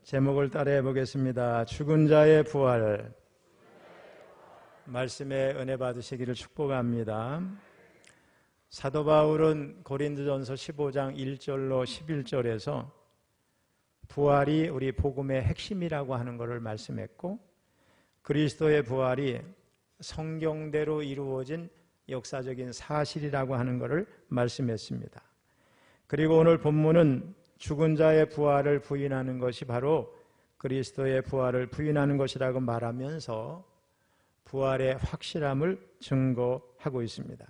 제목을 따라해 보겠습니다. 죽은 자의 부활. 말씀에 은혜 받으시기를 축복합니다. 사도 바울은 고린도전서 15장 1절로 11절에서 부활이 우리 복음의 핵심이라고 하는 것을 말씀했고, 그리스도의 부활이 성경대로 이루어진 역사적인 사실이라고 하는 것을 말씀했습니다. 그리고 오늘 본문은 죽은 자의 부활을 부인하는 것이 바로 그리스도의 부활을 부인하는 것이라고 말하면서 부활의 확실함을 증거하고 있습니다.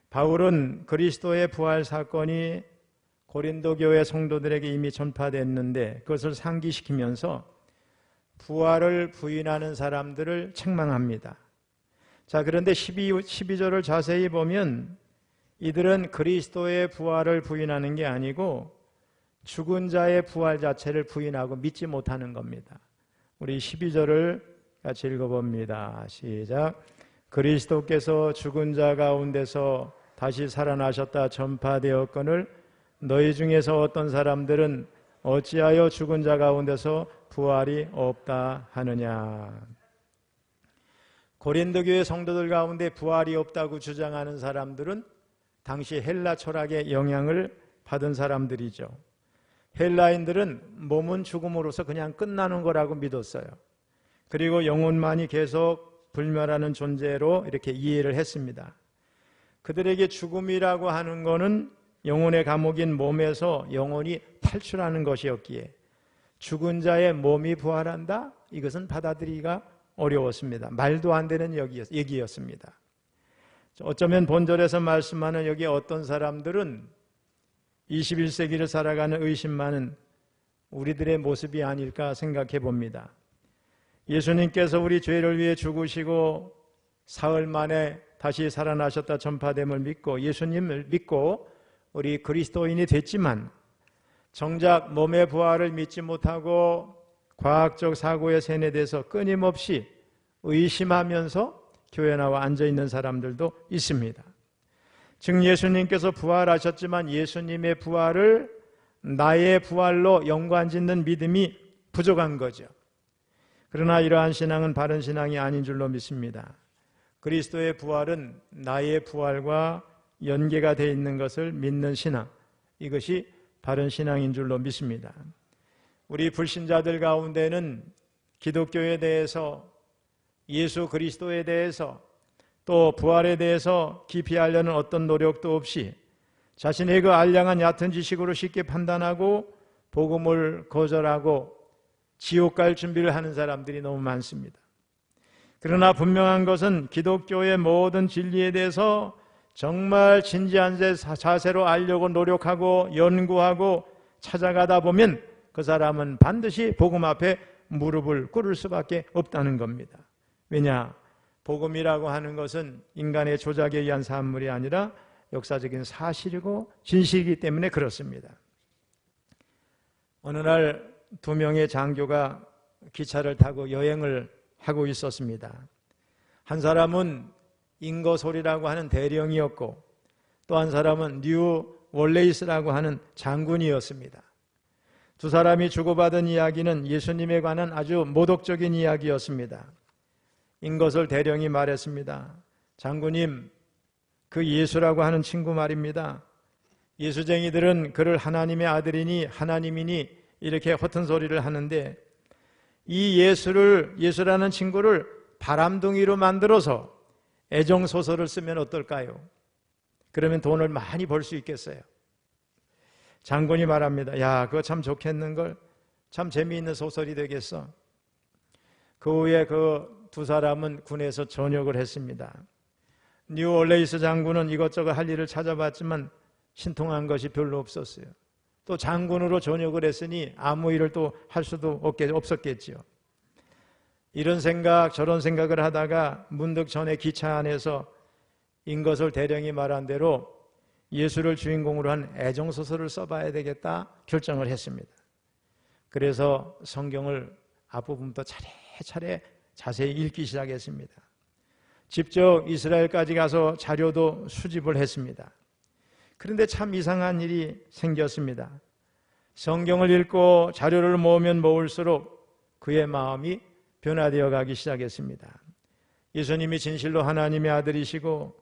바울은 그리스도의 부활 사건이 고린도 교회 성도들에게 이미 전파됐는데 그것을 상기시키면서 부활을 부인하는 사람들을 책망합니다. 자, 그런데 12절을 자세히 보면 이들은 그리스도의 부활을 부인하는 게 아니고 죽은 자의 부활 자체를 부인하고 믿지 못하는 겁니다. 우리 12절을 같이 읽어봅니다. 시작. 그리스도께서 죽은 자 가운데서 다시 살아나셨다 전파되었거늘 너희 중에서 어떤 사람들은 어찌하여 죽은 자 가운데서 부활이 없다 하느냐. 고린도 교회 성도들 가운데 부활이 없다고 주장하는 사람들은 당시 헬라 철학의 영향을 받은 사람들이죠. 헬라인들은 몸은 죽음으로써 그냥 끝나는 거라고 믿었어요. 그리고 영혼만이 계속 불멸하는 존재로 이렇게 이해를 했습니다. 그들에게 죽음이라고 하는 것은 영혼의 감옥인 몸에서 영혼이 탈출하는 것이었기에 죽은 자의 몸이 부활한다? 이것은 받아들이기가 어려웠습니다. 말도 안 되는 얘기였습니다. 어쩌면 본절에서 말씀하는 여기 어떤 사람들은 21세기를 살아가는 의심 많은 우리들의 모습이 아닐까 생각해 봅니다. 예수님께서 우리 죄를 위해 죽으시고 사흘 만에 다시 살아나셨다 전파됨을 믿고 예수님을 믿고 우리 그리스도인이 됐지만 정작 몸의 부활을 믿지 못하고 과학적 사고에 세뇌돼서 끊임없이 의심하면서 교회 나와 앉아있는 사람들도 있습니다. 즉 예수님께서 부활하셨지만 예수님의 부활을 나의 부활로 연관짓는 믿음이 부족한 거죠. 그러나 이러한 신앙은 바른 신앙이 아닌 줄로 믿습니다. 그리스도의 부활은 나의 부활과 연계가 되어 있는 것을 믿는 신앙, 이것이 바른 신앙인 줄로 믿습니다. 우리 불신자들 가운데는 기독교에 대해서, 예수 그리스도에 대해서, 또 부활에 대해서 깊이 알려는 어떤 노력도 없이 자신의 그 알량한 얕은 지식으로 쉽게 판단하고 복음을 거절하고 지옥 갈 준비를 하는 사람들이 너무 많습니다. 그러나 분명한 것은 기독교의 모든 진리에 대해서 정말 진지한 자세로 알려고 노력하고 연구하고 찾아가다 보면 그 사람은 반드시 복음 앞에 무릎을 꿇을 수밖에 없다는 겁니다. 왜냐? 복음이라고 하는 것은 인간의 조작에 의한 산물이 아니라 역사적인 사실이고 진실이기 때문에 그렇습니다. 어느 날 두 명의 장교가 기차를 타고 여행을 하고 있었습니다. 한 사람은 인거솔이라고 하는 대령이었고 또 한 사람은 뉴 월레이스라고 하는 장군이었습니다. 두 사람이 주고받은 이야기는 예수님에 관한 아주 모독적인 이야기였습니다. 인거솔 대령이 말했습니다. 장군님, 그 예수라고 하는 친구 말입니다. 예수쟁이들은 그를 하나님의 아들이니 하나님이니 이렇게 허튼 소리를 하는데 이 예수라는 친구를 바람둥이로 만들어서 애정소설을 쓰면 어떨까요? 그러면 돈을 많이 벌 수 있겠어요. 장군이 말합니다. 야, 그거 참 좋겠는걸. 참 재미있는 소설이 되겠어. 그 후에 그 두 사람은 군에서 전역을 했습니다. 뉴 올레이스 장군은 이것저것 할 일을 찾아봤지만 신통한 것이 별로 없었어요. 또 장군으로 전역을 했으니 아무 일을 또 할 수도 없었겠지요. 이런 생각 저런 생각을 하다가 문득 전에 기차 안에서 인거솔 대령이 말한 대로 예수를 주인공으로 한 애정소설을 써봐야 되겠다 결정을 했습니다. 그래서 성경을 앞부분부터 차례차례 자세히 읽기 시작했습니다. 직접 이스라엘까지 가서 자료도 수집을 했습니다. 그런데 참 이상한 일이 생겼습니다. 성경을 읽고 자료를 모으면 모을수록 그의 마음이 변화되어 가기 시작했습니다. 예수님이 진실로 하나님의 아들이시고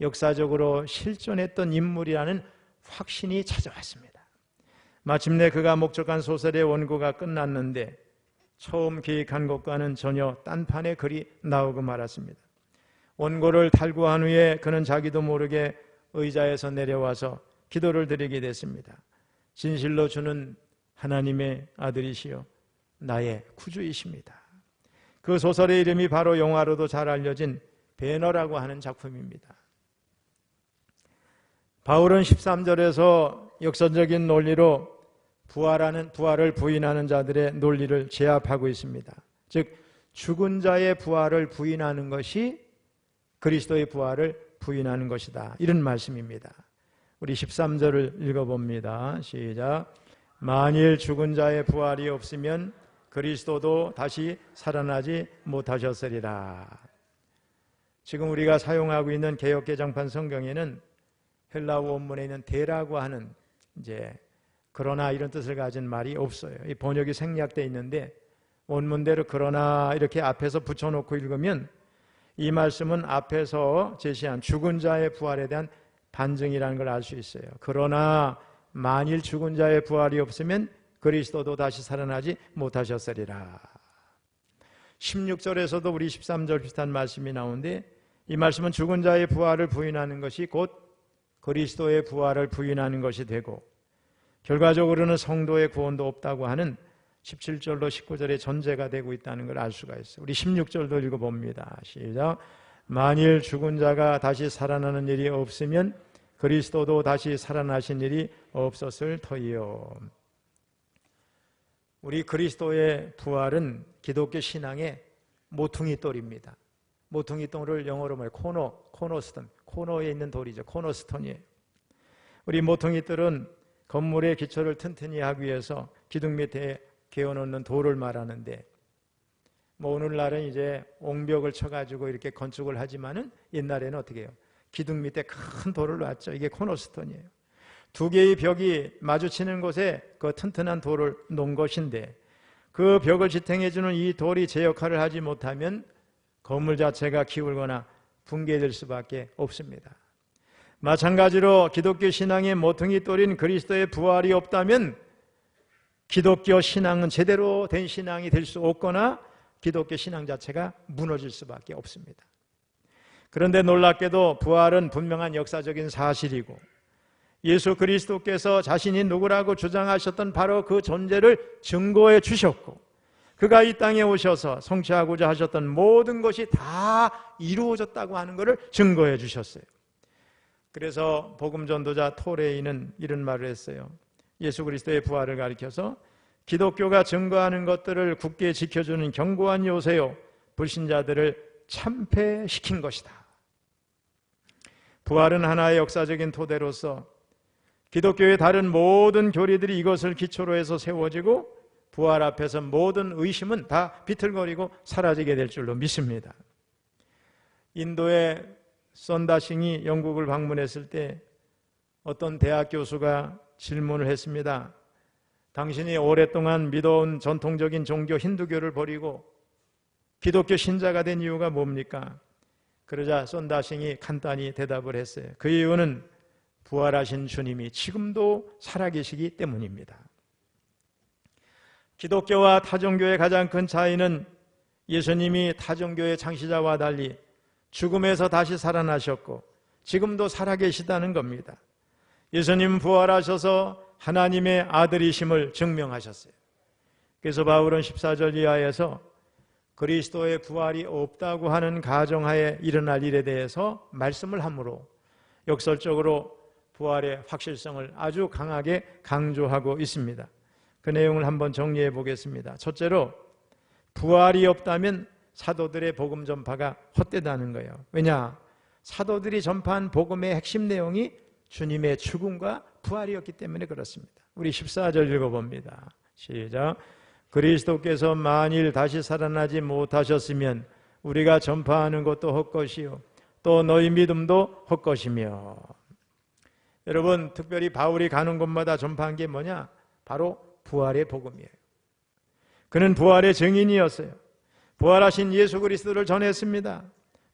역사적으로 실존했던 인물이라는 확신이 찾아왔습니다. 마침내 그가 목적한 소설의 원고가 끝났는데 처음 계획한 것과는 전혀 딴판의 글이 나오고 말았습니다. 원고를 탈구한 후에 그는 자기도 모르게 의자에서 내려와서 기도를 드리게 됐습니다. 진실로 주는 하나님의 아들이시여 나의 구주이십니다. 그 소설의 이름이 바로 영화로도 잘 알려진 배너라고 하는 작품입니다. 바울은 13절에서 역설적인 논리로 부활을 부인하는 자들의 논리를 제압하고 있습니다. 즉 죽은 자의 부활을 부인하는 것이 그리스도의 부활을 부인하는 것이다, 이런 말씀입니다. 우리 13절을 읽어봅니다. 시작. 만일 죽은 자의 부활이 없으면 그리스도도 다시 살아나지 못하셨으리라. 지금 우리가 사용하고 있는 개역개정판 성경에는 헬라어 원문에 있는 대라고 하는 그러나 이런 뜻을 가진 말이 없어요. 이 번역이 생략되어 있는데 원문대로 그러나 이렇게 앞에서 붙여놓고 읽으면 이 말씀은 앞에서 제시한 죽은 자의 부활에 대한 반증이라는 걸 알 수 있어요. 그러나 만일 죽은 자의 부활이 없으면 그리스도도 다시 살아나지 못하셨으리라. 16절에서도 우리 13절 비슷한 말씀이 나오는데 이 말씀은 죽은 자의 부활을 부인하는 것이 곧 그리스도의 부활을 부인하는 것이 되고 결과적으로는 성도의 구원도 없다고 하는 17절로 19절의 전제가 되고 있다는 걸 알 수가 있어요. 우리 16절도 읽어봅니다. 시작. 만일 죽은 자가 다시 살아나는 일이 없으면 그리스도도 다시 살아나신 일이 없었을 터이요. 우리 그리스도의 부활은 기독교 신앙의 모퉁이 돌입니다. 모퉁이 돌을 영어로 말해 코너스톤, 코너에 있는 돌이죠. 코너스톤이에요. 우리 모퉁이 돌은 건물의 기초를 튼튼히 하기 위해서 기둥 밑에 개어놓는 돌을 말하는데 오늘날은 이제 옹벽을 쳐가지고 이렇게 건축을 하지만은 옛날에는 어떻게 해요? 기둥 밑에 큰 돌을 놨죠. 이게 코너스톤이에요. 두 개의 벽이 마주치는 곳에 그 튼튼한 돌을 놓은 것인데 그 벽을 지탱해주는 이 돌이 제 역할을 하지 못하면 건물 자체가 기울거나 붕괴될 수밖에 없습니다. 마찬가지로 기독교 신앙의 모퉁이 돌인 그리스도의 부활이 없다면 기독교 신앙은 제대로 된 신앙이 될 수 없거나 기독교 신앙 자체가 무너질 수밖에 없습니다. 그런데 놀랍게도 부활은 분명한 역사적인 사실이고 예수 그리스도께서 자신이 누구라고 주장하셨던 바로 그 존재를 증거해 주셨고 그가 이 땅에 오셔서 성취하고자 하셨던 모든 것이 다 이루어졌다고 하는 것을 증거해 주셨어요. 그래서 복음 전도자 토레이는 이런 말을 했어요. 예수 그리스도의 부활을 가리켜서 기독교가 증거하는 것들을 굳게 지켜주는 견고한 요새요 불신자들을 참패시킨 것이다. 부활은 하나의 역사적인 토대로서 기독교의 다른 모든 교리들이 이것을 기초로 해서 세워지고 부활 앞에서 모든 의심은 다 비틀거리고 사라지게 될 줄로 믿습니다. 인도의 썬다싱이 영국을 방문했을 때 어떤 대학 교수가 질문을 했습니다. 당신이 오랫동안 믿어온 전통적인 종교 힌두교를 버리고 기독교 신자가 된 이유가 뭡니까? 그러자 썬다싱이 간단히 대답을 했어요. 그 이유는 부활하신 주님이 지금도 살아계시기 때문입니다. 기독교와 타종교의 가장 큰 차이는 예수님이 타종교의 창시자와 달리 죽음에서 다시 살아나셨고 지금도 살아계시다는 겁니다. 예수님 부활하셔서 하나님의 아들이심을 증명하셨어요. 그래서 바울은 14절 이하에서 그리스도의 부활이 없다고 하는 가정하에 일어날 일에 대해서 말씀을 함으로 역설적으로 부활의 확실성을 아주 강하게 강조하고 있습니다. 그 내용을 한번 정리해 보겠습니다. 첫째로 부활이 없다면 사도들의 복음 전파가 헛되다는 거예요. 왜냐? 사도들이 전파한 복음의 핵심 내용이 주님의 죽음과 부활이었기 때문에 그렇습니다. 우리 14절 읽어봅니다. 시작. 그리스도께서 만일 다시 살아나지 못하셨으면 우리가 전파하는 것도 헛것이요 또 너희 믿음도 헛것이며. 여러분, 특별히 바울이 가는 곳마다 전파한 게 뭐냐? 바로 부활의 복음이에요. 그는 부활의 증인이었어요. 부활하신 예수 그리스도를 전했습니다.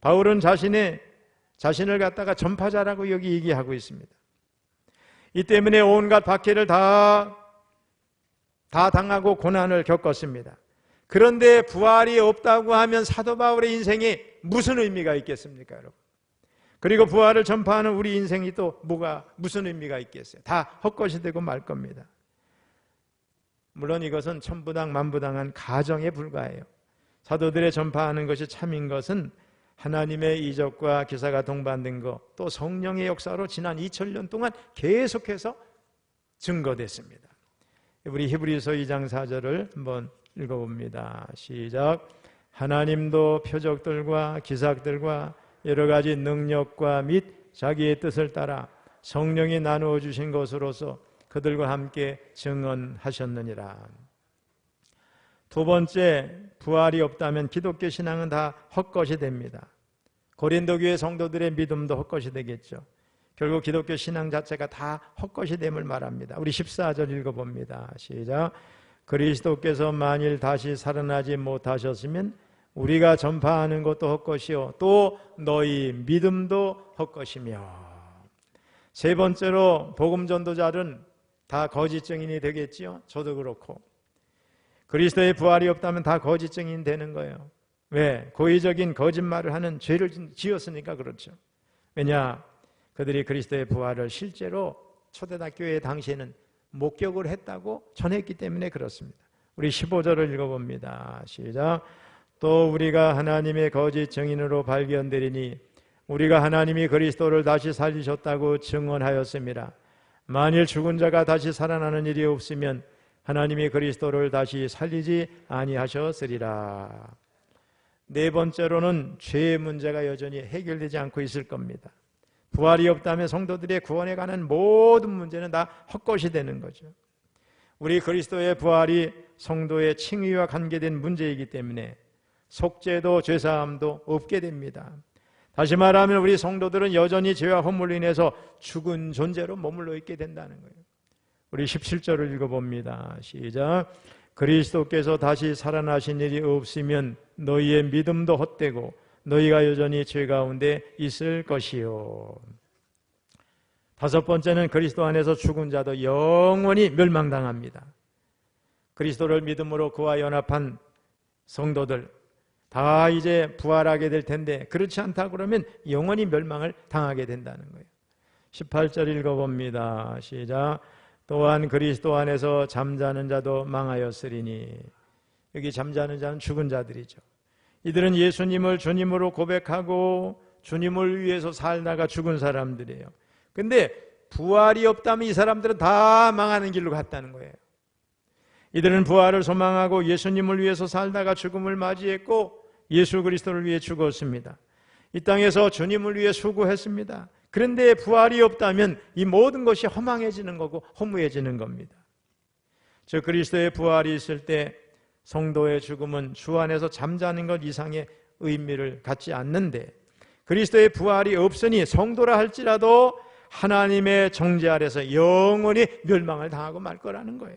바울은 자신을 갖다가 전파자라고 여기 얘기하고 있습니다. 이 때문에 온갖 박해를 다 당하고 고난을 겪었습니다. 그런데 부활이 없다고 하면 사도 바울의 인생에 무슨 의미가 있겠습니까, 여러분? 그리고 부활을 전파하는 우리 인생이 또 무슨 의미가 있겠어요? 다 헛것이 되고 말 겁니다. 물론 이것은 천부당 만부당한 가정에 불과해요. 사도들의 전파하는 것이 참인 것은 하나님의 이적과 기사가 동반된 것, 또 성령의 역사로 지난 2000년 동안 계속해서 증거됐습니다. 우리 히브리서 2장 4절을 한번 읽어봅니다. 시작. 하나님도 표적들과 기사들과 여러 가지 능력과 및 자기의 뜻을 따라 성령이 나누어 주신 것으로서 그들과 함께 증언하셨느니라. 두 번째, 부활이 없다면 기독교 신앙은 다 헛것이 됩니다. 고린도 교회 성도들의 믿음도 헛것이 되겠죠. 결국 기독교 신앙 자체가 다 헛것이 됨을 말합니다. 우리 14절 읽어봅니다. 시작. 그리스도께서 만일 다시 살아나지 못하셨으면 우리가 전파하는 것도 헛것이요 또 너희 믿음도 헛것이며. 세 번째로 복음 전도자들은 다 거짓 증인이 되겠지요. 저도 그렇고. 그리스도의 부활이 없다면 다 거짓 증인이 되는 거예요. 왜? 고의적인 거짓말을 하는 죄를 지었으니까 그렇죠. 왜냐? 그들이 그리스도의 부활을 실제로 초대교회 당시에는 목격을 했다고 전했기 때문에 그렇습니다. 우리 15절을 읽어봅니다. 시작. 또 우리가 하나님의 거짓 증인으로 발견되리니 우리가 하나님이 그리스도를 다시 살리셨다고 증언하였습니다. 만일 죽은 자가 다시 살아나는 일이 없으면 하나님이 그리스도를 다시 살리지 아니하셨으리라. 네 번째로는 죄의 문제가 여전히 해결되지 않고 있을 겁니다. 부활이 없다면 성도들의 구원에 관한 모든 문제는 다 헛것이 되는 거죠. 우리 그리스도의 부활이 성도의 칭의와 관계된 문제이기 때문에 속죄도 죄사함도 없게 됩니다. 다시 말하면 우리 성도들은 여전히 죄와 허물로 인해서 죽은 존재로 머물러 있게 된다는 거예요. 우리 17절을 읽어봅니다. 시작. 그리스도께서 다시 살아나신 일이 없으면 너희의 믿음도 헛되고 너희가 여전히 죄 가운데 있을 것이요. 다섯 번째는 그리스도 안에서 죽은 자도 영원히 멸망당합니다. 그리스도를 믿음으로 그와 연합한 성도들 다 이제 부활하게 될 텐데 그렇지 않다 그러면 영원히 멸망을 당하게 된다는 거예요. 18절 읽어봅니다. 시작. 또한 그리스도 안에서 잠자는 자도 망하였으리니. 여기 잠자는 자는 죽은 자들이죠. 이들은 예수님을 주님으로 고백하고 주님을 위해서 살다가 죽은 사람들이에요. 근데 부활이 없다면 이 사람들은 다 망하는 길로 갔다는 거예요. 이들은 부활을 소망하고 예수님을 위해서 살다가 죽음을 맞이했고 예수 그리스도를 위해 죽었습니다. 이 땅에서 주님을 위해 수고했습니다. 그런데 부활이 없다면 이 모든 것이 허망해지는 거고 허무해지는 겁니다. 저 그리스도의 부활이 있을 때 성도의 죽음은 주 안에서 잠자는 것 이상의 의미를 갖지 않는데 그리스도의 부활이 없으니 성도라 할지라도 하나님의 정죄 아래서 영원히 멸망을 당하고 말 거라는 거예요.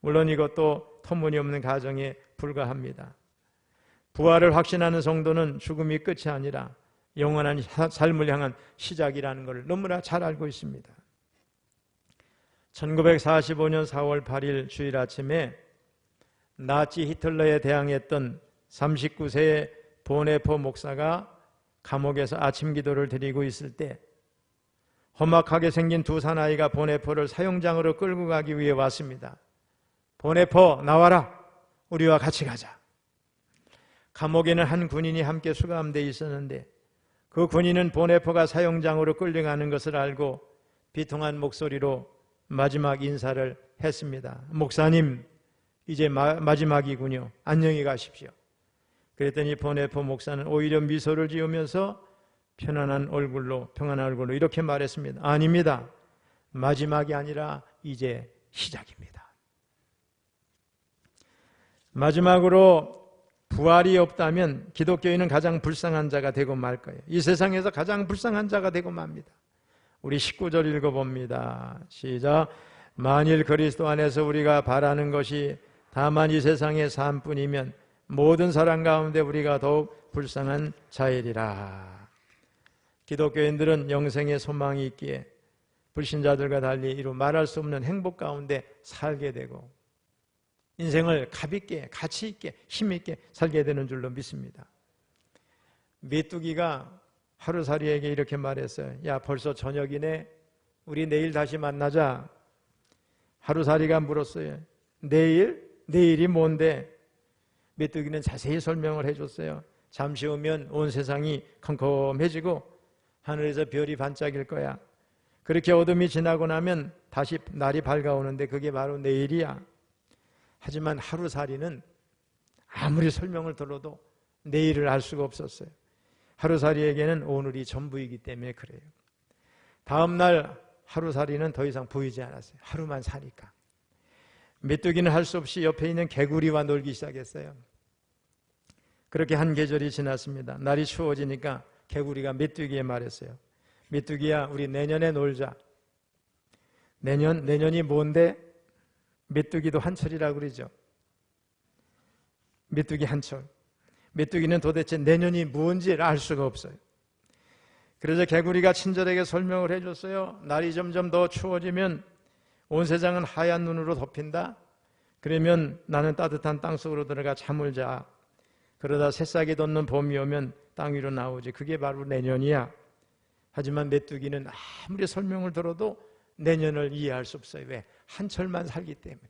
물론 이것도 터무니없는 가정에 불과합니다. 부활을 확신하는 성도는 죽음이 끝이 아니라 영원한 삶을 향한 시작이라는 것을 너무나 잘 알고 있습니다. 1945년 4월 8일 주일 아침에 나치 히틀러에 대항했던 39세의 보네포 목사가 감옥에서 아침 기도를 드리고 있을 때 험악하게 생긴 두 사나이가 보네포를 사형장으로 끌고 가기 위해 왔습니다. 보네포 나와라. 우리와 같이 가자. 감옥에는 한 군인이 함께 수감되어 있었는데 그 군인은 보네포가 사형장으로 끌려가는 것을 알고 비통한 목소리로 마지막 인사를 했습니다. 목사님, 이제 마지막이군요. 안녕히 가십시오. 그랬더니 보네포 목사는 오히려 미소를 지으면서 평안한 얼굴로 이렇게 말했습니다. 아닙니다. 마지막이 아니라 이제 시작입니다. 마지막으로 부활이 없다면 기독교인은 가장 불쌍한 자가 되고 말 거예요. 이 세상에서 가장 불쌍한 자가 되고 맙니다. 우리 19절 읽어봅니다. 시작. 만일 그리스도 안에서 우리가 바라는 것이 다만 이 세상의 삶뿐이면 모든 사람 가운데 우리가 더욱 불쌍한 자이리라. 기독교인들은 영생의 소망이 있기에 불신자들과 달리 이루 말할 수 없는 행복 가운데 살게 되고 인생을 값있게, 가치있게, 힘있게 살게 되는 줄로 믿습니다. 메뚜기가 하루살이에게 이렇게 말했어요. 야, 벌써 저녁이네. 우리 내일 다시 만나자. 하루살이가 물었어요. 내일? 내일이 뭔데? 메뚜기는 자세히 설명을 해줬어요. 잠시 후면 온 세상이 컴컴해지고 하늘에서 별이 반짝일 거야. 그렇게 어둠이 지나고 나면 다시 날이 밝아오는데 그게 바로 내일이야. 하지만 하루살이는 아무리 설명을 들어도 내일을 알 수가 없었어요. 하루살이에게는 오늘이 전부이기 때문에 그래요. 다음 날 하루살이는 더 이상 보이지 않았어요. 하루만 사니까. 메뚜기는 할 수 없이 옆에 있는 개구리와 놀기 시작했어요. 그렇게 한 계절이 지났습니다. 날이 추워지니까 개구리가 메뚜기에 말했어요. 메뚜기야, 우리 내년에 놀자. 내년이 뭔데? 메뚜기도 한철이라고 그러죠. 메뚜기 한철. 메뚜기는 도대체 내년이 뭔지를 알 수가 없어요. 그래서 개구리가 친절하게 설명을 해줬어요. 날이 점점 더 추워지면 온 세상은 하얀 눈으로 덮인다. 그러면 나는 따뜻한 땅속으로 들어가 잠을 자. 그러다 새싹이 돋는 봄이 오면 땅 위로 나오지. 그게 바로 내년이야. 하지만 메뚜기는 아무리 설명을 들어도 내년을 이해할 수 없어요. 왜? 한철만 살기 때문에.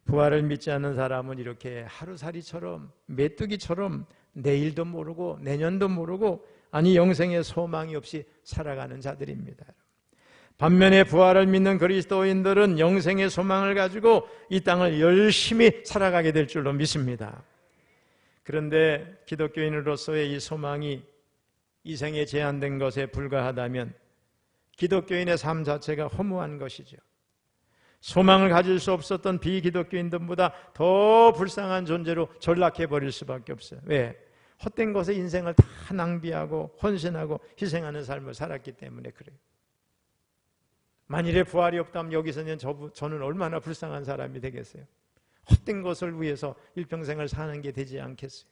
부활을 믿지 않는 사람은 이렇게 하루살이처럼 메뚜기처럼 내일도 모르고 내년도 모르고 아니 영생의 소망이 없이 살아가는 자들입니다. 반면에 부활을 믿는 그리스도인들은 영생의 소망을 가지고 이 땅을 열심히 살아가게 될 줄로 믿습니다. 그런데 기독교인으로서의 이 소망이 이 생에 제한된 것에 불과하다면 기독교인의 삶 자체가 허무한 것이죠. 소망을 가질 수 없었던 비기독교인들보다 더 불쌍한 존재로 전락해 버릴 수밖에 없어요. 왜? 헛된 것에 인생을 다 낭비하고 헌신하고 희생하는 삶을 살았기 때문에 그래요. 만일에 부활이 없다면 여기서는 저는 얼마나 불쌍한 사람이 되겠어요. 헛된 것을 위해서 일평생을 사는 게 되지 않겠어요.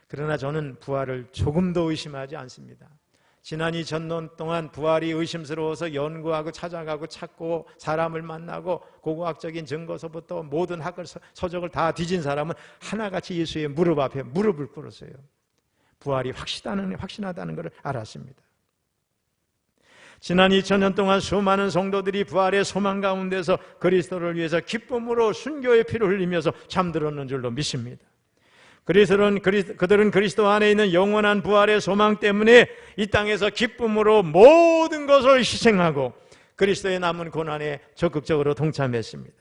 그러나 저는 부활을 조금도 의심하지 않습니다. 지난 2000년 동안 부활이 의심스러워서 연구하고 찾아가고 찾고 사람을 만나고 고고학적인 증거서부터 모든 학을 서적을 다 뒤진 사람은 하나같이 예수의 무릎 앞에 무릎을 꿇었어요. 부활이 확신하다는 것을 알았습니다. 지난 2000년 동안 수많은 성도들이 부활의 소망 가운데서 그리스도를 위해서 기쁨으로 순교의 피를 흘리면서 잠들었는 줄로 믿습니다. 그들은 그리스도 안에 있는 영원한 부활의 소망 때문에 이 땅에서 기쁨으로 모든 것을 희생하고 그리스도의 남은 고난에 적극적으로 동참했습니다.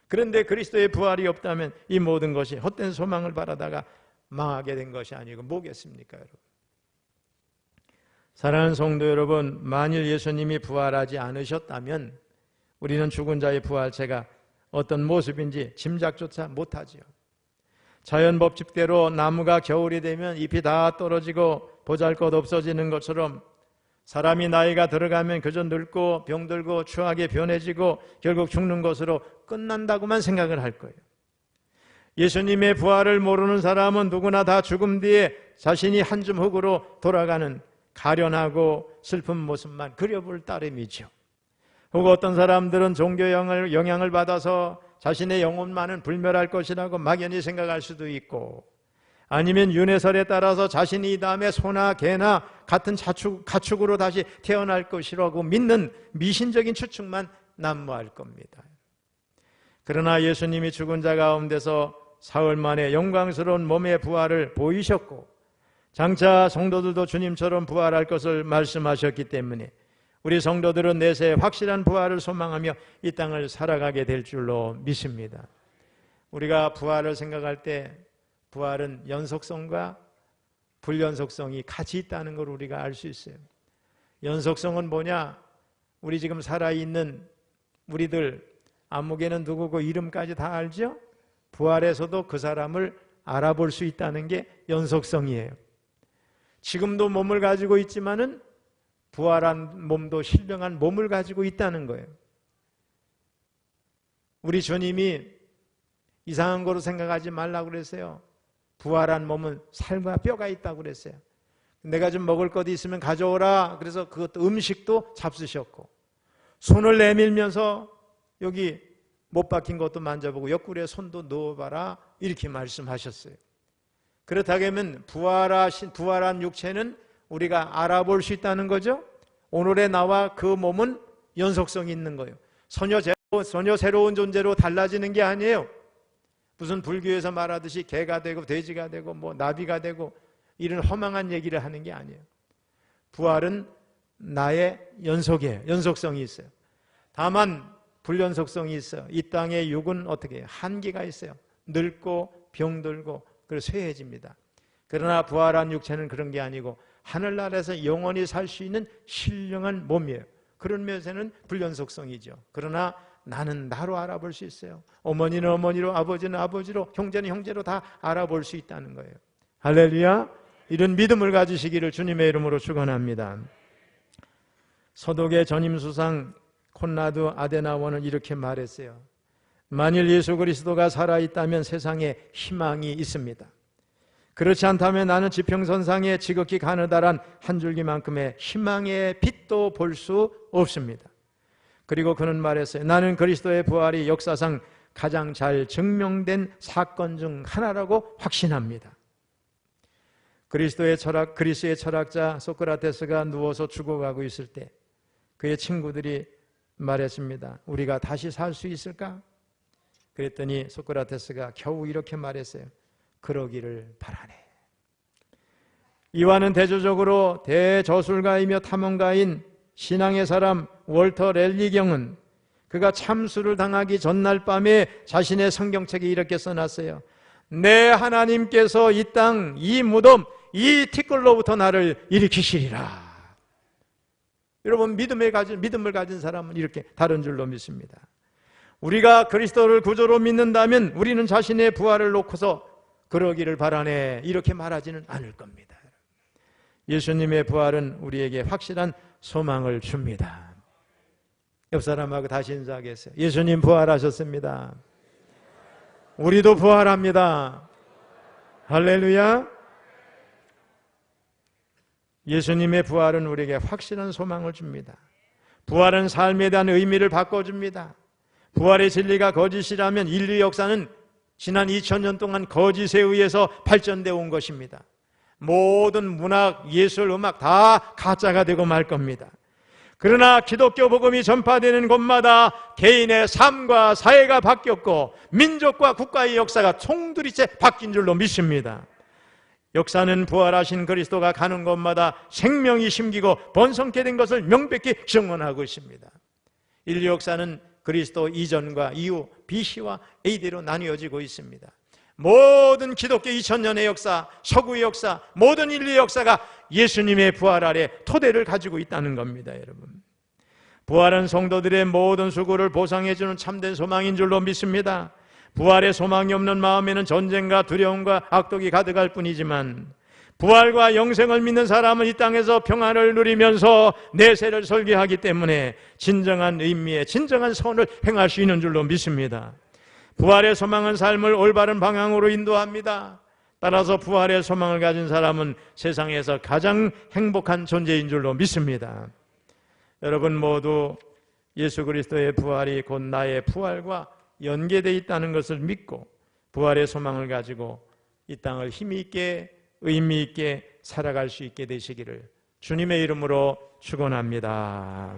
그런데 그리스도의 부활이 없다면 이 모든 것이 헛된 소망을 바라다가 망하게 된 것이 아니고 뭐겠습니까, 여러분? 사랑하는 성도 여러분, 만일 예수님이 부활하지 않으셨다면 우리는 죽은 자의 부활체가 어떤 모습인지 짐작조차 못하지요. 자연 법칙대로 나무가 겨울이 되면 잎이 다 떨어지고 보잘것 없어지는 것처럼 사람이 나이가 들어가면 그저 늙고 병들고 추하게 변해지고 결국 죽는 것으로 끝난다고만 생각을 할 거예요. 예수님의 부활을 모르는 사람은 누구나 다 죽음 뒤에 자신이 한 줌 흙으로 돌아가는 가련하고 슬픈 모습만 그려볼 따름이죠. 혹은 어떤 사람들은 종교 영향을 받아서 자신의 영혼만은 불멸할 것이라고 막연히 생각할 수도 있고, 아니면 윤회설에 따라서 자신이 이 다음에 소나 개나 같은 가축으로 다시 태어날 것이라고 믿는 미신적인 추측만 난무할 겁니다. 그러나 예수님이 죽은 자 가운데서 사흘 만에 영광스러운 몸의 부활을 보이셨고 장차 성도들도 주님처럼 부활할 것을 말씀하셨기 때문에 우리 성도들은 내세 확실한 부활을 소망하며 이 땅을 살아가게 될 줄로 믿습니다. 우리가 부활을 생각할 때 부활은 연속성과 불연속성이 같이 있다는 걸 우리가 알 수 있어요. 연속성은 뭐냐? 우리 지금 살아있는 우리들 안목에는 누구고 이름까지 다 알죠? 부활에서도 그 사람을 알아볼 수 있다는 게 연속성이에요. 지금도 몸을 가지고 있지만은 부활한 몸도 신령한 몸을 가지고 있다는 거예요. 우리 주님이 이상한 거로 생각하지 말라고 그랬어요. 부활한 몸은 살과 뼈가 있다고 그랬어요. 내가 좀 먹을 것 있으면 가져오라. 그래서 그것도 음식도 잡수셨고, 손을 내밀면서 여기 못 박힌 것도 만져보고 옆구리에 손도 넣어봐라, 이렇게 말씀하셨어요. 그렇다면 부활한 육체는 우리가 알아볼 수 있다는 거죠. 오늘의 나와 그 몸은 연속성이 있는 거예요. 전혀 새로운 존재로 달라지는 게 아니에요. 무슨 불교에서 말하듯이 개가 되고 돼지가 되고 뭐 나비가 되고 이런 허망한 얘기를 하는 게 아니에요. 부활은 나의 연속이에요. 연속성이 있어요. 다만 불연속성이 있어요. 이 땅의 육은 어떻게 해요? 한계가 있어요. 늙고 병들고 그래서 쇠해집니다. 그러나 부활한 육체는 그런 게 아니고 하늘나라에서 영원히 살 수 있는 신령한 몸이에요. 그런 면에서는 불연속성이죠. 그러나 나는 나로 알아볼 수 있어요. 어머니는 어머니로, 아버지는 아버지로, 형제는 형제로 다 알아볼 수 있다는 거예요. 할렐루야. 이런 믿음을 가지시기를 주님의 이름으로 축원합니다. 서독의 전임수상 콘라드 아데나워는 이렇게 말했어요. 만일 예수 그리스도가 살아있다면 세상에 희망이 있습니다. 그렇지 않다면 나는 지평선상에 지극히 가느다란 한 줄기만큼의 희망의 빛도 볼 수 없습니다. 그리고 그는 말했어요. 나는 그리스도의 부활이 역사상 가장 잘 증명된 사건 중 하나라고 확신합니다. 그리스의 철학자 소크라테스가 누워서 죽어가고 있을 때 그의 친구들이 말했습니다. 우리가 다시 살 수 있을까? 그랬더니 소크라테스가 겨우 이렇게 말했어요. 그러기를 바라네. 이와는 대조적으로 대저술가이며 탐험가인 신앙의 사람 월터 렐리경은 그가 참수를 당하기 전날 밤에 자신의 성경책에 이렇게 써놨어요. 내 하나님께서 이 땅, 이 무덤, 이 티끌로부터 나를 일으키시리라. 여러분, 믿음을 가진 사람은 이렇게 다른 줄로 믿습니다. 우리가 그리스도를 구조로 믿는다면 우리는 자신의 부활을 놓고서 그러기를 바라네, 이렇게 말하지는 않을 겁니다. 예수님의 부활은 우리에게 확실한 소망을 줍니다. 옆 사람하고 다시 인사하겠어요. 예수님 부활하셨습니다. 우리도 부활합니다. 할렐루야. 예수님의 부활은 우리에게 확실한 소망을 줍니다. 부활은 삶에 대한 의미를 바꿔줍니다. 부활의 진리가 거짓이라면 인류 역사는 지난 2000년 동안 거짓에 의해서 발전되어 온 것입니다. 모든 문학, 예술, 음악 다 가짜가 되고 말 겁니다. 그러나 기독교 복음이 전파되는 곳마다 개인의 삶과 사회가 바뀌었고 민족과 국가의 역사가 총두리째 바뀐 줄로 믿습니다. 역사는 부활하신 그리스도가 가는 곳마다 생명이 심기고 번성케 된 것을 명백히 증언하고 있습니다. 인류 역사는 그리스도 이전과 이후 BC와 AD로 나뉘어지고 있습니다. 모든 기독교 2000년의 역사, 서구의 역사, 모든 인류의 역사가 예수님의 부활 아래 토대를 가지고 있다는 겁니다. 여러분, 부활은 성도들의 모든 수고를 보상해주는 참된 소망인 줄로 믿습니다. 부활의 소망이 없는 마음에는 전쟁과 두려움과 악독이 가득할 뿐이지만 부활과 영생을 믿는 사람은 이 땅에서 평안을 누리면서 내세를 설계하기 때문에 진정한 의미의 진정한 선을 행할 수 있는 줄로 믿습니다. 부활의 소망은 삶을 올바른 방향으로 인도합니다. 따라서 부활의 소망을 가진 사람은 세상에서 가장 행복한 존재인 줄로 믿습니다. 여러분 모두 예수 그리스도의 부활이 곧 나의 부활과 연계되어 있다는 것을 믿고 부활의 소망을 가지고 이 땅을 힘이 있게 의미 있게 살아갈 수 있게 되시기를 주님의 이름으로 축원합니다.